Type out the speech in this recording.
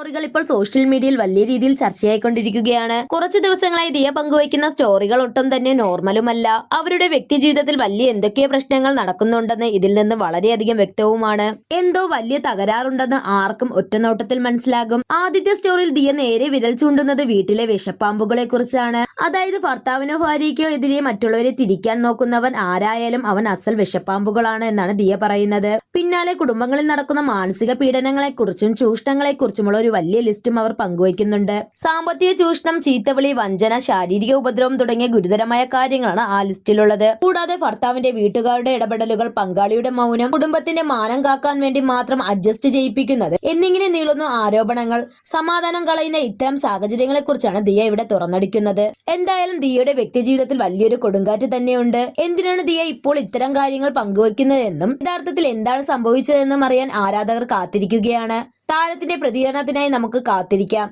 സ്റ്റോറികൾ ഇപ്പോൾ സോഷ്യൽ മീഡിയയിൽ വലിയ രീതിയിൽ ചർച്ചയായിക്കൊണ്ടിരിക്കുകയാണ്. കുറച്ചു ദിവസങ്ങളായി ദിയ പങ്കുവയ്ക്കുന്ന സ്റ്റോറികൾ ഒട്ടും തന്നെ നോർമലുമല്ല. അവരുടെ വ്യക്തി ജീവിതത്തിൽ വലിയ എന്തൊക്കെ പ്രശ്നങ്ങൾ നടക്കുന്നുണ്ടെന്ന് ഇതിൽ നിന്ന് വളരെയധികം വ്യക്തവുമാണ്. എന്തോ വലിയ തകരാറുണ്ടെന്ന് ആർക്കും ഒറ്റനോട്ടത്തിൽ മനസ്സിലാകും. ആദ്യത്തെ സ്റ്റോറിയിൽ ദിയ നേരെ വിരൽ ചൂണ്ടുന്നത് വീട്ടിലെ വിഷപ്പാമ്പുകളെ കുറിച്ചാണ്. അതായത് ഭർത്താവിനോ ഭാര്യയ്ക്കോ എതിരെ മറ്റുള്ളവരെ തിരിക്കാൻ നോക്കുന്നവൻ ആരായാലും അവൻ അസൽ വിഷപ്പാമ്പുകളാണ് എന്നാണ് ദിയ പറയുന്നത്. പിന്നാലെ കുടുംബങ്ങളിൽ നടക്കുന്ന മാനസിക പീഡനങ്ങളെ കുറിച്ചും ചൂഷണങ്ങളെ കുറിച്ചുമുള്ള ഒരു വലിയ ലിസ്റ്റും അവർ പങ്കുവയ്ക്കുന്നുണ്ട്. സാമ്പത്തിക ചൂഷണം, ചീത്തവിളി, വഞ്ചന, ശാരീരിക ഉപദ്രവം തുടങ്ങിയ ഗുരുതരമായ കാര്യങ്ങളാണ് ആ ലിസ്റ്റിലുള്ളത്. കൂടാതെ ഭർത്താവിന്റെ വീട്ടുകാരുടെ ഇടപെടലുകൾ, പങ്കാളിയുടെ മൗനം, കുടുംബത്തിന്റെ മാനം കാക്കാൻ വേണ്ടി മാത്രം അഡ്ജസ്റ്റ് ചെയ്യിപ്പിക്കുന്നത് എന്നിങ്ങനെ നീളുന്ന ആരോപണങ്ങൾ. സമാധാനം കളയുന്ന ഇത്തരം സാഹചര്യങ്ങളെ കുറിച്ചാണ് ദിയ ഇവിടെ തുറന്നടിക്കുന്നത്. എന്തായാലും ദിയയുടെ വ്യക്തി ജീവിതത്തിൽ വലിയൊരു കൊടുങ്കാറ്റ് തന്നെയുണ്ട്. എന്തിനാണ് ദിയ ഇപ്പോൾ ഇത്തരം കാര്യങ്ങൾ പങ്കുവയ്ക്കുന്നതെന്നും യഥാർത്ഥത്തിൽ എന്താണ് സംഭവിച്ചതെന്നും അറിയാൻ ആരാധകർ കാത്തിരിക്കുകയാണ്. താരത്തിന്റെ പ്രതികരണത്തിനായി നമുക്ക് കാത്തിരിക്കാം.